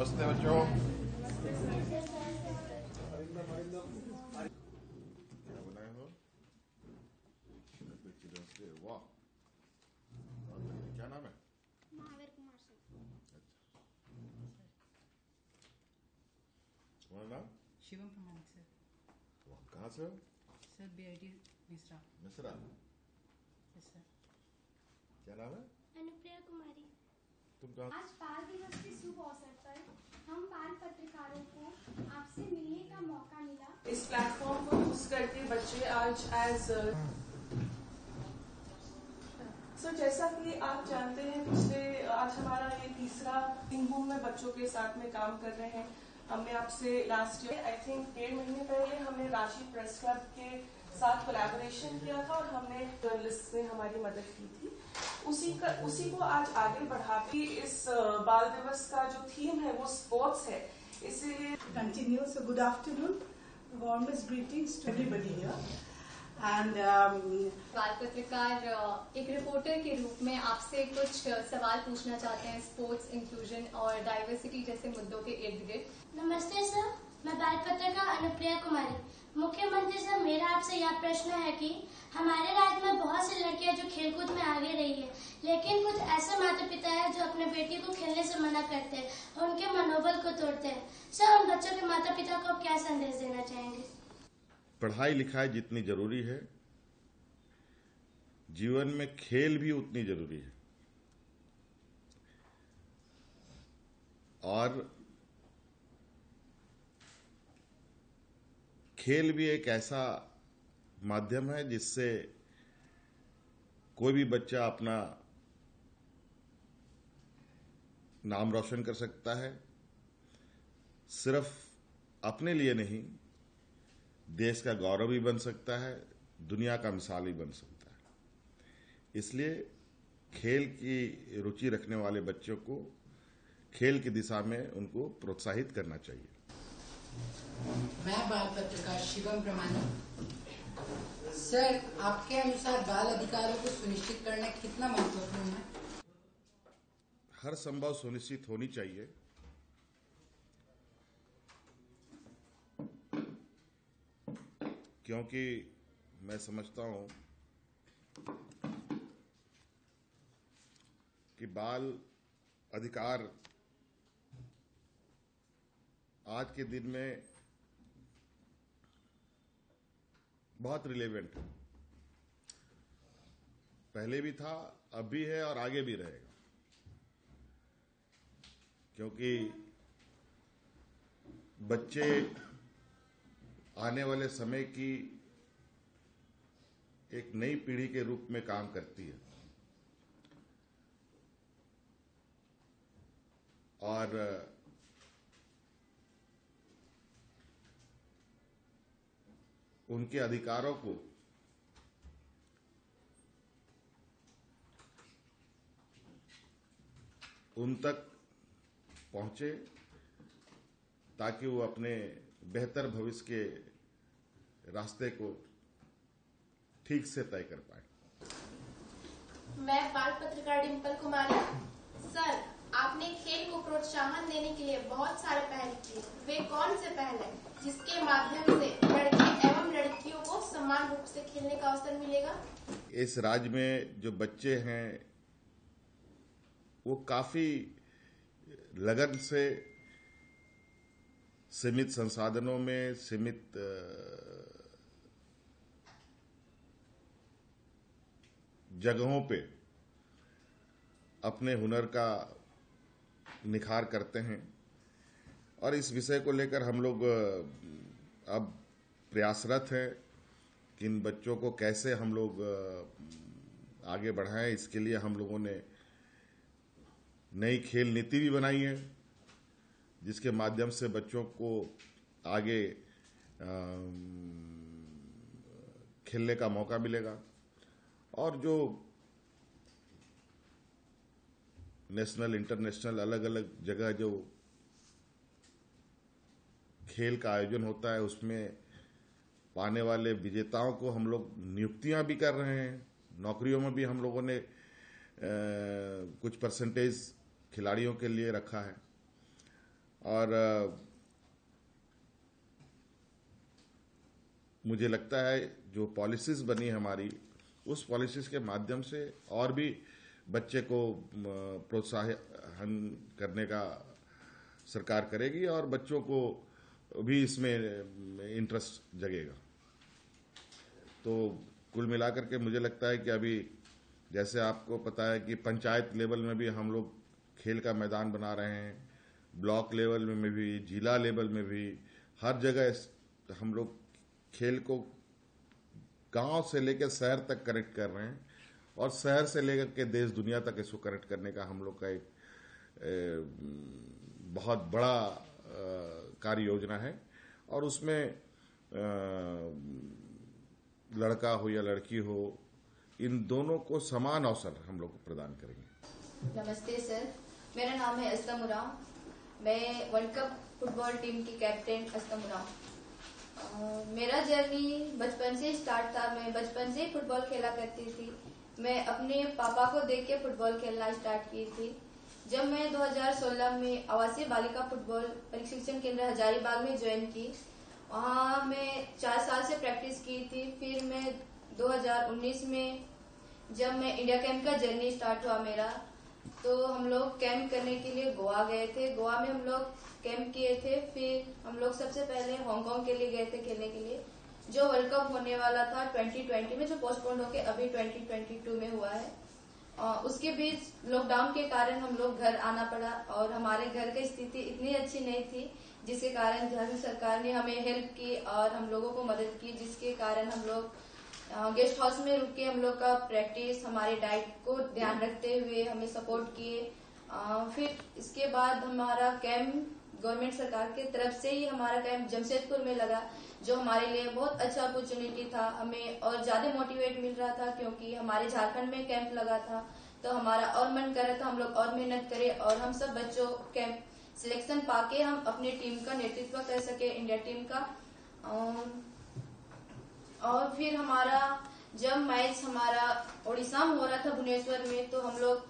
नमस्ते बच्चों। क्या बनाए हो? Children's day. वाह, क्या नाम है? महावीर कुमार सिंह। अच्छा, तुम्हारा नाम? शिवम प्रमाणिक सर। वाह, कहाँ से हो? Sir BIT Mishra. Mishra. Yes sir. क्या नाम है? अनुप्रिया कुमारी। तुम कहाँ? आज बाल दिवस के शुभ अवसर पर हम बाल पत्रकारों को आपसे मिलने का मौका मिला। इस प्लेटफॉर्म को यूज करके बच्चे आज सो जैसा कि आप जानते हैं आज हमारा ये तीसरा सिंहभूम में बच्चों के साथ में काम कर रहे हैं। हमने आपसे लास्ट ईयर आई थिंक 1.5 महीने पहले हमने राशि प्रेस क्लब के साथ कोलैबोरेशन किया था और हमने जर्नलिस्ट में हमारी मदद की थी। उसी को आज आगे बढ़ाते इस बाल दिवस का जो थीम है वो स्पोर्ट्स है, इसीलिए continue. So good afternoon, warmest greetings to everybody here. And बाल पत्रकार एक रिपोर्टर के रूप में आपसे कुछ सवाल पूछना चाहते हैं स्पोर्ट्स, इंक्लूजन और डाइवर्सिटी जैसे मुद्दों के इर्द गिर्द। नमस्ते सर, मैं बाल पत्रकार अनुप्रिया कुमारी। मुख्यमंत्री सर, मेरा आपसे यह प्रश्न है कि हमारे राज्य में बहुत सी लड़कियां जो खेलकूद में आगे रही है, लेकिन कुछ ऐसे माता पिता हैं जो अपने बेटी को खेलने से मना करते हैं और उनके मनोबल को तोड़ते हैं। सर, उन बच्चों के माता पिता को क्या संदेश देना चाहेंगे? पढ़ाई लिखाई जितनी जरूरी है, जीवन में खेल भी उतनी जरूरी है। और खेल भी एक ऐसा माध्यम है जिससे कोई भी बच्चा अपना नाम रोशन कर सकता है। सिर्फ अपने लिए नहीं, देश का गौरव भी बन सकता है, दुनिया का मिसाल भी बन सकता है। इसलिए खेल की रुचि रखने वाले बच्चों को खेल की दिशा में उनको प्रोत्साहित करना चाहिए। मैं बाल पत्रकार शिवम प्रमाणिक। सर, आपके अनुसार बाल अधिकारों को सुनिश्चित करना कितना महत्वपूर्ण है? हर संभव सुनिश्चित होनी चाहिए। क्योंकि मैं समझता हूं कि बाल अधिकार आज के दिन में बहुत रिलेवेंट है। पहले भी था, अब भी है और आगे भी रहेगा। क्योंकि बच्चे आने वाले समय की एक नई पीढ़ी के रूप में काम करती है और उनके अधिकारों को उन तक पहुंचे ताकि वो अपने बेहतर भविष्य के रास्ते को ठीक से तय कर पाए। मैं बाल पत्रकार डिम्पल कुमारी। सर, आपने खेल को प्रोत्साहन देने के लिए बहुत सारे पहल किए। वे कौन से पहल है जिसके माध्यम से लड़के एवं लड़कियों को समान रूप से खेलने का अवसर मिलेगा? इस राज्य में जो बच्चे हैं वो काफी लगन से सीमित संसाधनों में, सीमित जगहों पे अपने हुनर का निखार करते हैं। और इस विषय को लेकर हम लोग अब प्रयासरत हैं कि इन बच्चों को कैसे हम लोग आगे बढ़ाएं। इसके लिए हम लोगों ने नई खेल नीति भी बनाई है जिसके माध्यम से बच्चों को आगे खेलने का मौका मिलेगा। और जो नेशनल, इंटरनेशनल अलग अलग जगह जो खेल का आयोजन होता है उसमें पाने वाले विजेताओं को हम लोग नियुक्तियां भी कर रहे हैं। नौकरियों में भी हम लोगों ने कुछ परसेंटेज खिलाड़ियों के लिए रखा है। और मुझे लगता है जो पॉलिसीज़ बनी हमारी, उस पॉलिसीज़ के माध्यम से और भी बच्चे को प्रोत्साहन करने का सरकार करेगी और बच्चों को भी इसमें इंटरेस्ट जगेगा। तो कुल मिलाकर के मुझे लगता है कि अभी जैसे आपको पता है कि पंचायत लेवल में भी हम लोग खेल का मैदान बना रहे हैं, ब्लॉक लेवल में भी, जिला लेवल में भी, हर जगह हम लोग खेल को गांव से लेकर शहर तक कनेक्ट कर रहे हैं और शहर से लेकर के देश दुनिया तक इसको कनेक्ट करने का हम लोग का एक बहुत बड़ा कार्य योजना है। और उसमें लड़का हो या लड़की हो, इन दोनों को समान अवसर हम लोग प्रदान करेंगे। नमस्ते सर, मेरा नाम है अस्लम उराम। मैं वर्ल्ड कप फुटबॉल टीम की कैप्टन अस्लम उराम। मेरा जर्नी बचपन से स्टार्ट था। मैं बचपन से ही फुटबॉल खेला करती थी। मैं अपने पापा को देख के फुटबॉल खेलना स्टार्ट की थी। जब मैं 2016 में आवासीय बालिका फुटबॉल प्रशिक्षण केंद्र हजारीबाग में ज्वाइन की, वहाँ मैं 4 साल से प्रैक्टिस की थी। फिर मैं 2019 में जब मैं इंडिया कैंप का जर्नी स्टार्ट हुआ मेरा, तो हम लोग कैंप करने के लिए गोवा गए थे। गोवा में हम लोग कैंप किए थे। फिर हम लोग सबसे पहले हांगकांग के लिए गए थे खेलने के लिए, जो वर्ल्ड कप होने वाला था 2020 में, जो पोस्टपोन होके अभी 2022 में हुआ है। उसके बीच लॉकडाउन के कारण हम लोग घर आना पड़ा और हमारे घर की स्थिति इतनी अच्छी नहीं थी, जिसके कारण झारखंड सरकार ने हमें हेल्प की और हम लोगों को मदद की, जिसके कारण हम लोग गेस्ट हाउस में रुक के हम लोग का प्रैक्टिस, हमारे डाइट को ध्यान रखते हुए हमें सपोर्ट किए। फिर इसके बाद हमारा कैंप गवर्नमेंट सरकार की तरफ से ही हमारा कैंप जमशेदपुर में लगा, जो हमारे लिए बहुत अच्छा अपॉर्चुनिटी था। हमें और ज्यादा मोटिवेट मिल रहा था क्योंकि हमारे झारखंड में कैंप लगा था, तो हमारा और मन कर रहा था हम लोग और मेहनत करें और हम सब बच्चों कैंप सिलेक्शन पाके हम अपनी टीम का नेतृत्व कर सके, इंडिया टीम का। और फिर हमारा जब मैच हमारा उड़ीसा में हो रहा था भुवनेश्वर में, तो हम लोग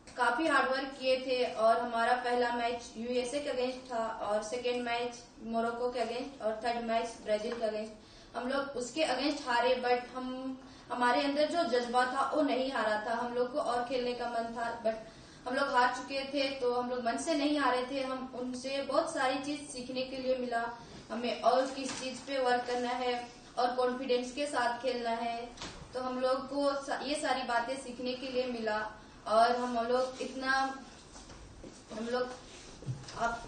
काफी हार्डवर्क किए थे और हमारा पहला मैच यूएसए के अगेंस्ट था और सेकेंड मैच मोरक्को के अगेंस्ट और थर्ड मैच ब्राजील के अगेंस्ट। हम लोग उसके अगेंस्ट हारे, बट हमारे अंदर जो जज्बा था वो नहीं हारा था। हम लोग को और खेलने का मन था, बट हम लोग हार चुके थे। तो हम लोग मन से नहीं हारे थे, हम उनसे बहुत सारी चीज सीखने के लिए मिला। हमें और किस चीज पे वर्क करना है और कॉन्फिडेंस के साथ खेलना है, तो हम लोग को ये सारी बातें सीखने के लिए मिला। और हम लोग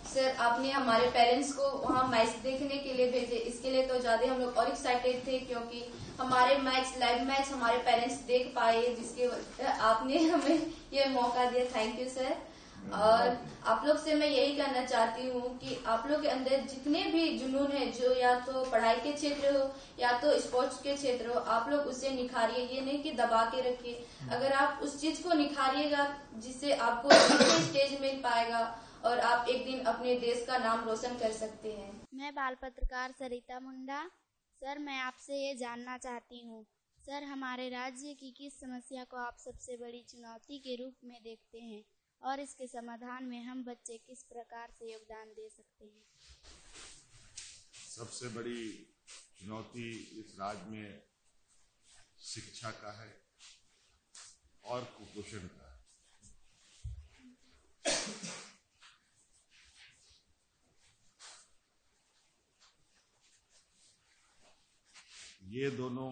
सर आपने हमारे पेरेंट्स को वहाँ मैच देखने के लिए भेजे, इसके लिए तो ज्यादा हम लोग और एक्साइटेड थे क्योंकि हमारे लाइव मैच हमारे पेरेंट्स देख पाए, जिसके आपने हमें ये मौका दिया। Thank you sir. और आप लोग से मैं यही कहना चाहती हूँ कि आप लोग के अंदर जितने भी जुनून है, जो या तो पढ़ाई के क्षेत्र हो या तो स्पोर्ट्स के क्षेत्र हो, आप लोग उसे निखारिए, ये नहीं कि दबा के रखिए। अगर आप उस चीज को निखारिएगा, जिससे आपको स्टेज मिल पाएगा और आप एक दिन अपने देश का नाम रोशन कर सकते हैं। मैं बाल पत्रकार सरिता मुंडा। सर, मैं आपसे ये जानना चाहती हूँ, सर हमारे राज्य की किस समस्या को आप सबसे बड़ी चुनौती के रूप में देखते हैं और इसके समाधान में हम बच्चे किस प्रकार से योगदान दे सकते हैं? सबसे बड़ी चुनौती इस राज्य में शिक्षा का है और कुपोषण का है। ये दोनों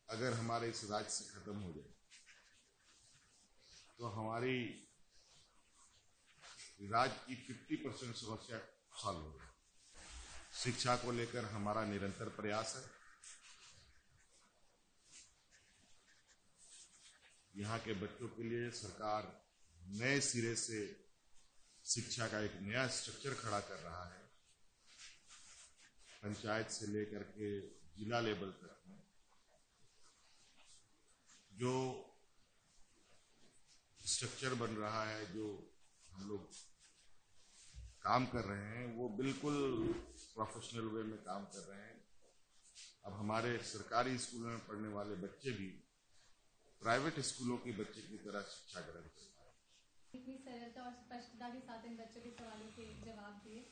अगर हमारे इस राज्य से खत्म हो जाए तो हमारी राज्य की 50% समस्या सॉल्व हो जाए। शिक्षा को लेकर हमारा निरंतर प्रयास है। यहाँ के बच्चों के लिए सरकार नए सिरे से शिक्षा का एक नया स्ट्रक्चर खड़ा कर रहा है। पंचायत से लेकर के जिला लेवल तक जो स्ट्रक्चर बन रहा है, जो हम लोग काम कर रहे हैं, वो बिल्कुल प्रोफेशनल वे में काम कर रहे हैं। अब हमारे सरकारी स्कूलों में पढ़ने वाले बच्चे भी प्राइवेट स्कूलों के बच्चे की तरह शिक्षा ग्रहण कर रहे हैं। इतनी सरलता और स्पष्टता के साथ इन बच्चों के सवालों के जवाब दिए।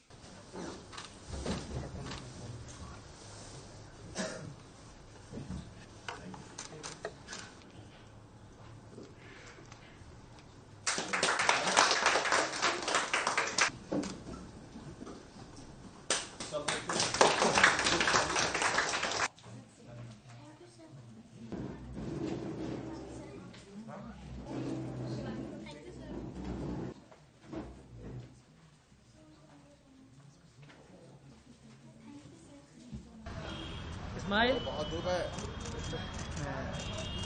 स्माइल। बहुत धूप है।